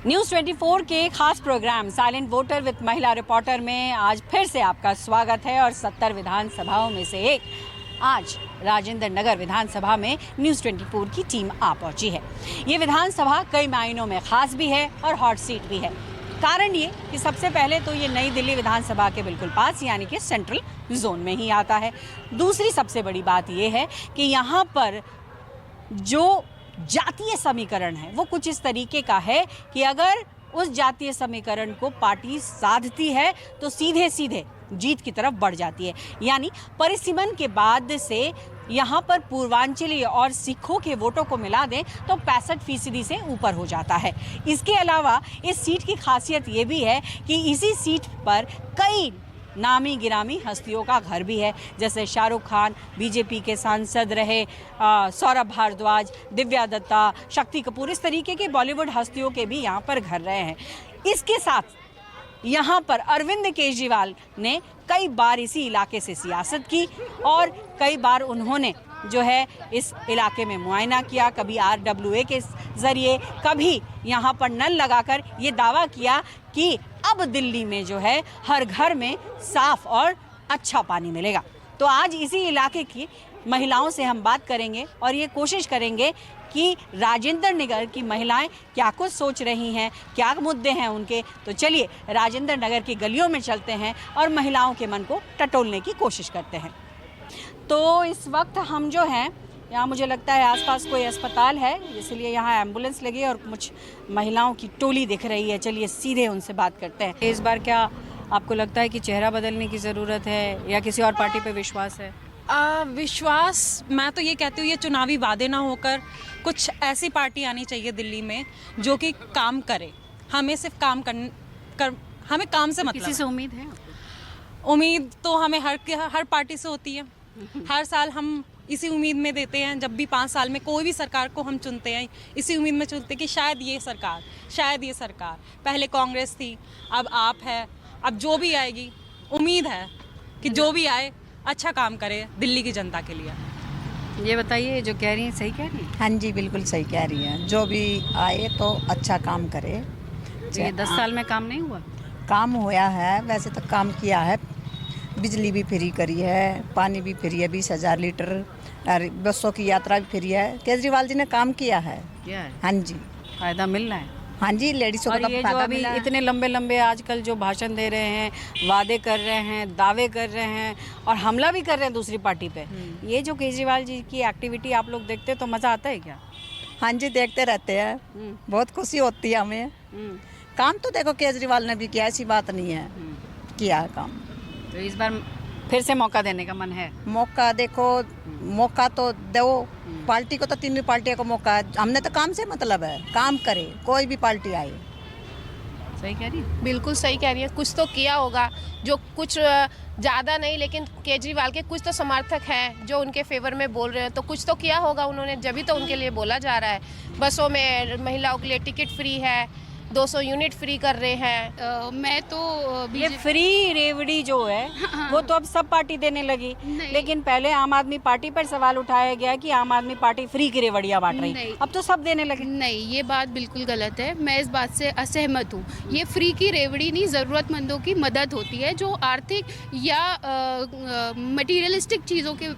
News 24 के खास programme silent voter with महिला रिपोर्टर में आज फिर से आपका स्वागत है और 70 विधानसभाओं में से एक आज राजेंद्र नगर विधानसभा में न्यूज़ 24 की टीम आ पहुंची है। ये विधानसभा कई मायनों में खास भी है और हॉट सीट भी है। कारण ये कि सबसे पहले तो ये नई दिल्ली विधानसभा के बिल्कुल पास यानी कि सेंट्रल जोन में ही आता है। दूसरी सबसे बड़ी बात ये है कि यहाँ पर जो जातीय समीकरण है वो कुछ इस तरीके का है कि अगर उस जातीय समीकरण को पार्टी साधती है तो सीधे सीधे जीत की तरफ बढ़ जाती है। यानी परिसीमन के बाद से यहाँ पर पूर्वांचली और सिखों के वोटों को मिला दें तो 65% से ऊपर हो जाता है। इसके अलावा इस सीट की खासियत ये भी है कि इसी सीट पर कई नामी गिरामी हस्तियों का घर भी है, जैसे शाहरुख खान बीजेपी के सांसद रहे, सौरभ भारद्वाज, दिव्या दत्ता, शक्ति कपूर, इस तरीके के बॉलीवुड हस्तियों के भी यहाँ पर घर रहे हैं। इसके साथ यहाँ पर अरविंद केजरीवाल ने कई बार इसी इलाके से सियासत की और कई बार उन्होंने जो है इस इलाके में मुआयना किया, कभी RWA के ज़रिए, कभी यहाँ पर नल लगाकर ये दावा किया कि अब दिल्ली में जो है हर घर में साफ और अच्छा पानी मिलेगा। तो आज इसी इलाके की महिलाओं से हम बात करेंगे और ये कोशिश करेंगे कि राजेंद्र नगर की महिलाएं क्या कुछ सोच रही हैं, क्या मुद्दे हैं उनके। तो चलिए राजेंद्र नगर की गलियों में चलते हैं और महिलाओं के मन को टटोलने की कोशिश करते हैं। तो इस वक्त हम जो हैं यहाँ, मुझे लगता है आसपास कोई अस्पताल है, इसलिए यहाँ एम्बुलेंस लगी है और कुछ महिलाओं की टोली दिख रही है। चलिए सीधे उनसे बात करते हैं। इस बार क्या आपको लगता है कि चेहरा बदलने की ज़रूरत है या किसी और पार्टी पे विश्वास है? विश्वास, मैं तो ये कहती हूँ ये चुनावी वादे ना होकर कुछ ऐसी पार्टी आनी चाहिए दिल्ली में जो कि काम करे। हमें सिर्फ हमें काम से मतलब। किसी से उम्मीद है? उम्मीद तो हमें हर पार्टी से होती है। हर साल हम इसी उम्मीद में देते हैं, जब भी 5 साल में कोई भी सरकार को हम चुनते हैं इसी उम्मीद में चुनते हैं कि शायद ये सरकार, पहले कांग्रेस थी, अब आप है, अब जो भी आएगी उम्मीद है कि जो भी आए अच्छा काम करे दिल्ली की जनता के लिए। ये बताइए, जो कह रही हैं सही कह रही हैं? हाँ जी, बिल्कुल सही कह रही हैं। जो भी आए तो अच्छा काम करे। तो ये 10 साल में काम नहीं हुआ? काम हुआ है, वैसे तो काम किया है। बिजली भी फ्री करी है, पानी भी फ्री है, 20,000 लीटर, और बसों की यात्रा भी फ्री है। केजरीवाल जी ने काम किया है। क्या है? हाँ जी, फायदा मिल रहा है। हाँ जी, लेडीज़ों और को ये जो फायदा अभी मिला है। इतने लंबे लंबे आजकल जो भाषण दे रहे हैं, वादे कर रहे हैं, दावे कर रहे हैं और हमला भी कर रहे हैं दूसरी पार्टी पे, ये जो केजरीवाल जी की एक्टिविटी आप लोग देखते हैं तो मज़ा आता है क्या? हाँ जी, देखते रहते हैं, बहुत खुशी होती है हमें। काम तो देखो केजरीवाल ने भी किया, ऐसी बात नहीं है, किया है काम। तो इस बार फिर से मौका देने का मन है? मौका देखो, मौका तो दो, पार्टी को तो तीनों पार्टियों को मौका है। हमने तो काम से मतलब है, काम करे, कोई भी पार्टी आए। सही कह रही? बिल्कुल सही कह रही है। कुछ तो किया होगा, जो कुछ ज़्यादा नहीं, लेकिन केजरीवाल के कुछ तो समर्थक हैं जो उनके फेवर में बोल रहे हैं, तो कुछ तो किया होगा उन्होंने, जब तो उनके लिए बोला जा रहा है। बसों में महिलाओं के लिए टिकट फ्री है, 200 यूनिट फ्री कर रहे हैं। मैं तो ये फ्री रेवड़ी जो है वो तो अब सब पार्टी देने लगी, लेकिन पहले आम आदमी पार्टी पर सवाल उठाया गया कि आम आदमी पार्टी फ्री की रेवड़ियाँ बांट रही, अब तो सब देने लगे। नहीं, ये बात बिल्कुल गलत है। मैं इस बात से असहमत हूँ। ये फ्री की रेवड़ी नहीं, ज़रूरतमंदों की मदद होती है, जो आर्थिक या मटीरियलिस्टिक चीज़ों के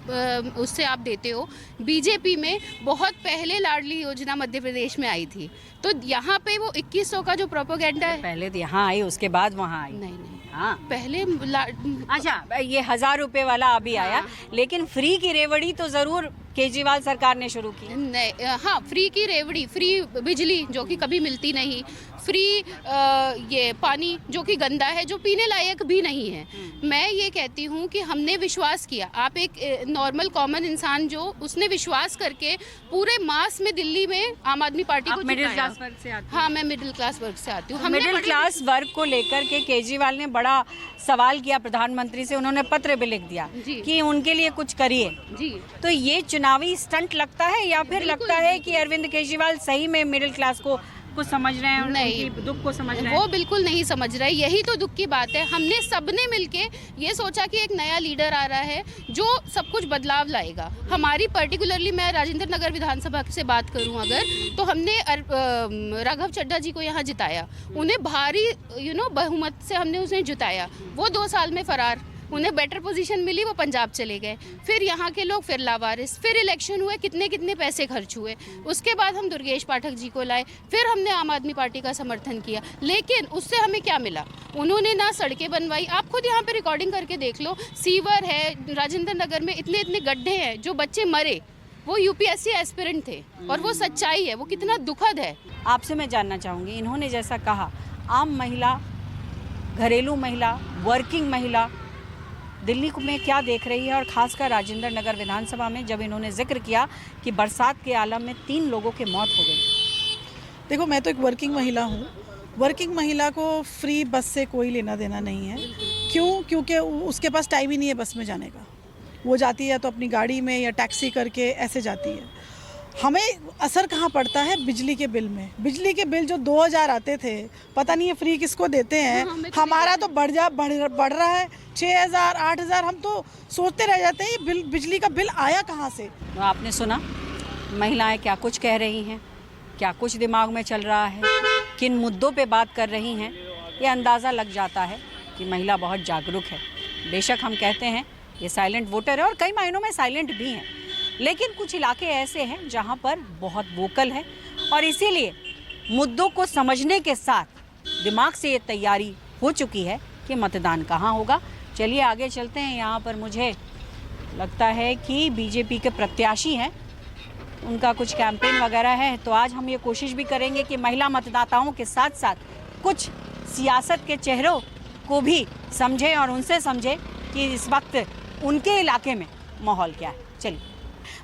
उससे आप देते हो। बीजेपी में बहुत पहले लाडली योजना मध्य प्रदेश में आई थी, तो यहाँ पे वो 2100 का जो प्रोपेगेंडा है, पहले तो यहाँ आई, उसके बाद वहाँ आई। नहीं, हाँ, पहले अच्छा, ये 1000 रुपए वाला अभी आया, लेकिन फ्री की रेवड़ी तो जरूर केजरीवाल सरकार ने शुरू की। नहीं, हाँ, फ्री की रेवड़ी, फ्री बिजली जो कि कभी मिलती नहीं, फ्री ये पानी जो कि गंदा है, जो पीने लायक भी नहीं है। मैं ये कहती हूँ कि हमने विश्वास किया, आप एक नॉर्मल कॉमन इंसान जो उसने विश्वास करके पूरे मास में दिल्ली में आम आदमी पार्टी को मिडिल जिताया। क्लास वर्ग से आती? हाँ, मैं मिडिल क्लास वर्ग से आती हूँ। मिडिल क्लास वर्ग को लेकर के केजरीवाल ने बड़ा सवाल किया प्रधानमंत्री से, उन्होंने पत्र भी लिख दिया कि उनके लिए कुछ करिए जी। तो ये चुनावी स्टंट लगता है या फिर लगता है कि अरविंद केजरीवाल सही में मिडिल क्लास को को समझ रहे हैं, नहीं। उनकी दुख को समझ रहे हैं। वो बिल्कुल नहीं समझ रहा है, यही तो दुख की बात है। हमने सबने मिलके ये सोचा कि एक नया लीडर आ रहा है जो सब कुछ बदलाव लाएगा। हमारी पर्टिकुलरली मैं राजेंद्र नगर विधानसभा से बात करूं अगर, तो हमने राघव चड्ढा जी को यहाँ जिताया, उन्हें भारी बहुमत से हमने उन्हें जिताया। वो 2 साल में फरार, उन्हें बेटर पोजीशन मिली, वो पंजाब चले गए। फिर यहाँ के लोग फिर लावारिस, फिर इलेक्शन हुए, कितने कितने पैसे खर्च हुए। उसके बाद हम दुर्गेश पाठक जी को लाए, फिर हमने आम आदमी पार्टी का समर्थन किया, लेकिन उससे हमें क्या मिला? उन्होंने ना सड़कें बनवाई, आप खुद यहाँ पे रिकॉर्डिंग करके देख लो, सीवर है राजेंद्र नगर में, इतने इतने गड्ढे हैं, जो बच्चे मरे वो यूपीएससी एस्पिरेंट थे, और वो सच्चाई है, वो कितना दुखद है। आपसे मैं जानना चाहूँगी, इन्होंने जैसा कहा, आम महिला, घरेलू महिला, वर्किंग महिला दिल्ली में क्या देख रही है, और खासकर राजेंद्र नगर विधानसभा में जब इन्होंने जिक्र किया कि बरसात के आलम में 3 लोगों की मौत हो गई। देखो, मैं तो एक वर्किंग महिला हूँ। वर्किंग महिला को फ्री बस से कोई लेना देना नहीं है। क्यों? क्योंकि उसके पास टाइम ही नहीं है बस में जाने का। वो जाती है तो अपनी गाड़ी में या टैक्सी करके ऐसे जाती है। हमें असर कहाँ पड़ता है? बिजली के बिल में। बिजली के बिल जो 2000 आते थे, पता नहीं है फ्री किसको देते हैं। हमारा तो बढ़ रहा है 6000 8000। हम तो सोचते रह जाते हैं ये बिजली का बिल आया कहाँ से। तो आपने सुना महिलाएं क्या कुछ कह रही हैं, क्या कुछ दिमाग में चल रहा है, किन मुद्दों पे बात कर रही हैं। ये अंदाज़ा लग जाता है कि महिला बहुत जागरूक है। बेशक हम कहते हैं ये साइलेंट वोटर है, और कई मायनों में साइलेंट भी हैं, लेकिन कुछ इलाके ऐसे हैं जहां पर बहुत वोकल है, और इसीलिए मुद्दों को समझने के साथ दिमाग से ये तैयारी हो चुकी है कि मतदान कहाँ होगा। चलिए आगे चलते हैं। यहाँ पर मुझे लगता है कि बीजेपी के प्रत्याशी हैं, उनका कुछ कैंपेन वगैरह है, तो आज हम ये कोशिश भी करेंगे कि महिला मतदाताओं के साथ साथ कुछ सियासत के चेहरों को भी समझें और उनसे समझें कि इस वक्त उनके इलाके में माहौल क्या है। चलिए,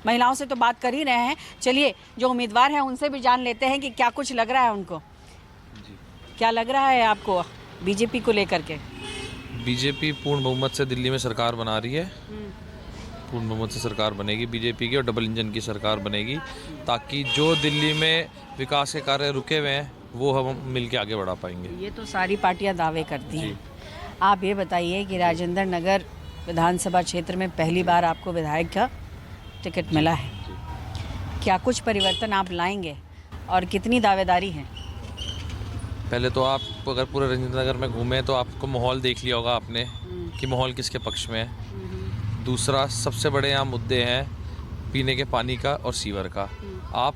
महिलाओं से तो बात कर ही रहे हैं, चलिए जो उम्मीदवार हैं उनसे भी जान लेते हैं कि क्या कुछ लग रहा है उनको। क्या लग रहा है आपको बीजेपी को लेकर के? बीजेपी पूर्ण बहुमत से दिल्ली में सरकार बना रही है। पूर्ण बहुमत से सरकार बनेगी बीजेपी की, और डबल इंजन की सरकार बनेगी, ताकि जो दिल्ली में विकास के कार्य रुके हुए हैं वो हम मिल के आगे बढ़ा पाएंगे। ये तो सारी पार्टियां दावे करती हैं। आप ये बताइए कि राजेंद्र नगर विधानसभा क्षेत्र में पहली बार आपको विधायक का टिकट मिला है, क्या कुछ परिवर्तन आप लाएंगे और कितनी दावेदारी है? पहले तो आप अगर पूरे राजेंद्र नगर में घूमें तो आपको माहौल देख लिया होगा आपने कि माहौल किसके पक्ष में है। दूसरा, सबसे बड़े यहाँ मुद्दे हैं पीने के पानी का और सीवर का। आप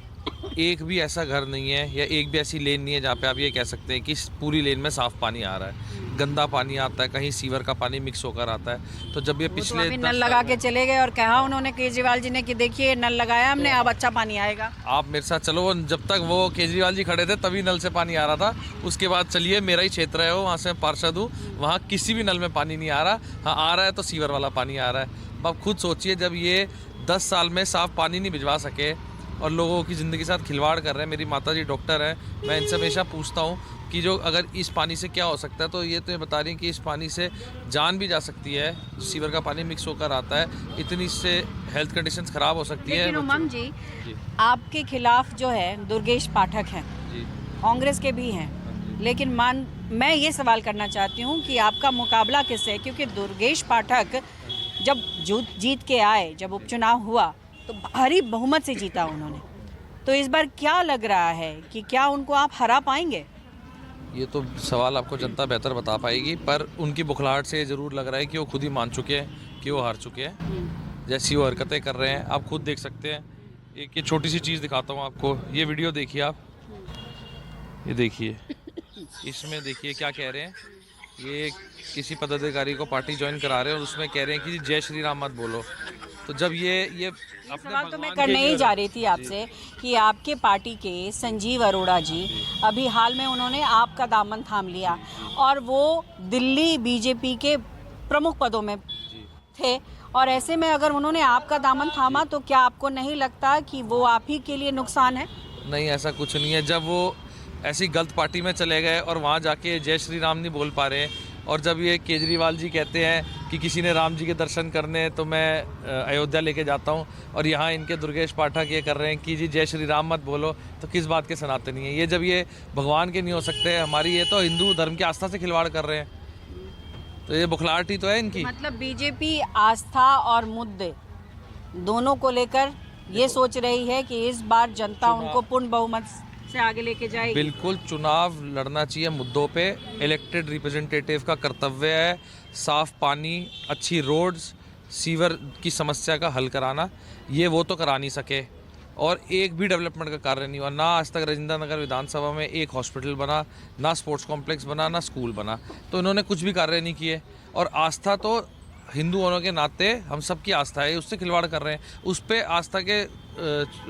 एक भी ऐसा घर नहीं है या एक भी ऐसी लेन नहीं है जहाँ पे आप ये कह सकते हैं कि पूरी लेन में साफ़ पानी आ रहा है। गंदा पानी आता है, कहीं सीवर का पानी मिक्स होकर आता है। तो जब ये पिछले तो नल लगा के चले गए और कहा उन्होंने केजरीवाल जी ने कि देखिए नल लगाया हमने, अब अच्छा पानी आएगा। आप मेरे साथ चलो, जब तक वो केजरीवाल जी खड़े थे तभी नल से पानी आ रहा था। उसके बाद चलिए, मेरा ही क्षेत्र है वो, वहाँ से मैं पार्षद हूँ, वहाँ किसी भी नल में पानी नहीं आ रहा। हाँ, आ रहा है तो सीवर वाला पानी आ रहा है। अब आप खुद सोचिए, जब ये 10 साल में साफ़ पानी नहीं भिजवा सके और लोगों की ज़िंदगी के साथ खिलवाड़ कर रहे हैं। मेरी माता जी डॉक्टर हैं, मैं इनसे हमेशा पूछता हूँ कि जो अगर इस पानी से क्या हो सकता है, तो ये तो बता रही हैं कि इस पानी से जान भी जा सकती है। सीवर का पानी मिक्स होकर आता है, इतनी इससे हेल्थ कंडीशंस ख़राब हो सकती है। लेकिन उमंग जी, आपके खिलाफ जो है दुर्गेश पाठक हैं, कांग्रेस के भी हैं, लेकिन मैं ये सवाल करना चाहती हूँ कि आपका मुकाबला किससे? क्योंकि दुर्गेश पाठक जब जीत के आए, जब उपचुनाव हुआ तो भारी बहुमत से जीता उन्होंने, तो इस बार क्या लग रहा है कि क्या उनको आप हरा पाएंगे? ये तो सवाल आपको जनता बेहतर बता पाएगी, पर उनकी बुखलाहट से ये ज़रूर लग रहा है कि वो खुद ही मान चुके हैं कि वो हार चुके हैं। जैसी वो हरकतें कर रहे हैं आप खुद देख सकते हैं। एक ये छोटी सी चीज़ दिखाता हूँ आपको, ये वीडियो देखिए आप, ये देखिए, इसमें देखिए क्या कह रहे हैं। ये किसी पदाधिकारी को पार्टी ज्वाइन करा रहे हैं और उसमें कह रहे हैं कि जय श्री राम मत बोलो। तो जब ये सवाल तो मैं करने ही जा रही थी आपसे कि आपके पार्टी के संजीव अरोड़ा जी, अभी हाल में उन्होंने आपका दामन थाम लिया और वो दिल्ली बीजेपी के प्रमुख पदों में थे, और ऐसे में अगर उन्होंने आपका दामन थामा तो क्या आपको नहीं लगता कि वो आप ही के लिए नुकसान है? नहीं, ऐसा कुछ नहीं है। जब वो ऐसी गलत पार्टी में चले गए और वहाँ जाके जय श्री राम नहीं बोल पा रहे, और जब ये केजरीवाल जी कहते हैं कि किसी ने राम जी के दर्शन करने तो मैं अयोध्या लेके जाता हूँ, और यहाँ इनके दुर्गेश पाठक ये कर रहे हैं कि जी जय श्री राम मत बोलो, तो किस बात के सनातनी है ये? जब ये भगवान के नहीं हो सकते, हमारी ये तो हिंदू धर्म की आस्था से खिलवाड़ कर रहे हैं, तो ये बुखलाहट ही तो है इनकी। मतलब बीजेपी आस्था और मुद्दे दोनों को लेकर ये सोच रही है कि इस बार जनता उनको पूर्ण बहुमत से आगे लेके जाएगी। बिल्कुल, चुनाव लड़ना चाहिए मुद्दों पे। इलेक्टेड रिप्रेजेंटेटिव का कर्तव्य है साफ पानी, अच्छी रोड्स, सीवर की समस्या का हल कराना। ये वो तो करा नहीं सके, और एक भी डेवलपमेंट का कार्य नहीं हुआ। ना आज तक राजेंद्र नगर विधानसभा में एक हॉस्पिटल बना, ना स्पोर्ट्स कॉम्प्लेक्स बना, ना स्कूल बना, तो इन्होंने कुछ भी कार्य नहीं किए। और आस्था तो हिंदू होने के नाते हम सबकी आस्था है, उससे खिलवाड़ कर रहे हैं। उस पे आस्था के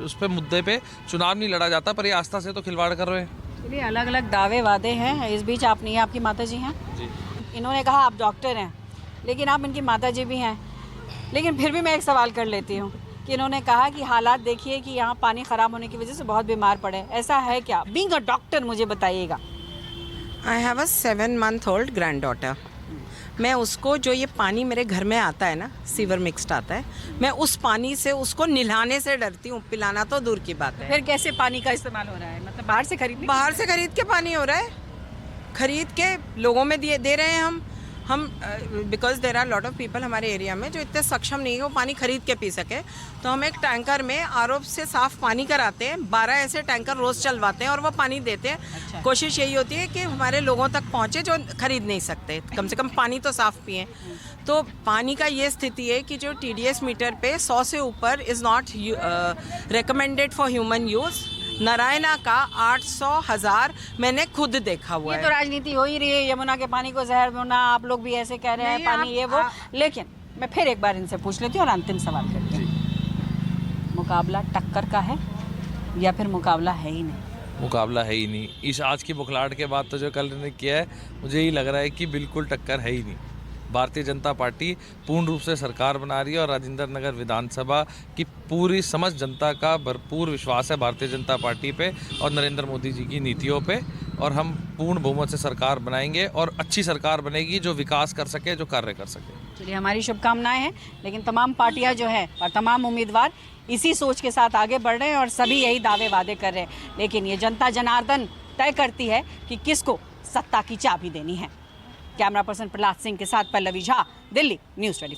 उस पे मुद्दे पे चुनाव नहीं लड़ा जाता, पर ये आस्था से तो खिलवाड़ कर रहे हैं। चलिए, अलग अलग दावे वादे हैं। इस बीच आप नहीं, आपकी माता जी हैं जी। इन्होंने कहा आप डॉक्टर हैं, लेकिन आप इनकी माता जी भी हैं। लेकिन फिर भी मैं एक सवाल कर लेती हूँ कि इन्होंने कहा कि हालात देखिए कि यहाँ पानी ख़राब होने की वजह से बहुत बीमार पड़े, ऐसा है क्या? बीइंग अ डॉक्टर मुझे बताइएगा। I have a 7-month-old grand-daughter. मैं उसको, जो ये पानी मेरे घर में आता है ना, सीवर मिक्स्ड आता है, मैं उस पानी से उसको नहलाने से डरती हूँ, पिलाना तो दूर की बात है। फिर कैसे पानी का इस्तेमाल हो रहा है? मतलब बाहर से खरीद के पानी हो रहा है, खरीद के लोगों में दे रहे हैं हम because there are lot of people हमारे एरिया में जो इतने सक्षम नहीं है वो पानी खरीद के पी सके, तो हम एक टैंकर में आरओ से साफ़ पानी कराते हैं। 12 ऐसे टैंकर रोज़ चलवाते हैं और वो पानी देते हैं। अच्छा। कोशिश यही होती है कि हमारे लोगों तक पहुँचे जो खरीद नहीं सकते, कम से कम पानी तो साफ़ पिएँ। तो पानी का ये स्थिति है कि जो TDS मीटर पे 100 से ऊपर is not recommended for human use. Narayana का 800,000 मैंने खुद देखा हुआ ये है। तो राजनीति हो ही रही है, यमुना के पानी को जहर होना, आप लोग भी ऐसे कह रहे हैं, नहीं, पानी आप- ये वो। लेकिन मैं फिर एक बार इनसे पूछ लेती हूँ और अंतिम सवाल करती हूँ। मुकाबला टक्कर का है या फिर मुकाबला है ही नहीं? मुकाबला है ही नहीं। इस आज की बुखलाहट के बाद तो जो कल ने किया है, मुझे यही लग रहा है कि बिल्कुल टक्कर है ही नहीं। भारतीय जनता पार्टी पूर्ण रूप से सरकार बना रही है, और राजेंद्र नगर विधानसभा की पूरी समस्त जनता का भरपूर विश्वास है भारतीय जनता पार्टी पे और नरेंद्र मोदी जी की नीतियों पे, और हम पूर्ण बहुमत से सरकार बनाएंगे, और अच्छी सरकार बनेगी जो विकास कर सके, जो कार्य कर सके। चलिए, हमारी शुभकामनाएं हैं। लेकिन तमाम पार्टियां जो हैं और तमाम उम्मीदवार इसी सोच के साथ आगे बढ़ रहे हैं और सभी यही दावे वादे कर रहे हैं। लेकिन ये जनता जनार्दन तय करती है कि किसको सत्ता की चाबी देनी है। कैमरा पर्सन प्रहलाद सिंह के साथ पल्लवी झा, दिल्ली, न्यूज़ 24।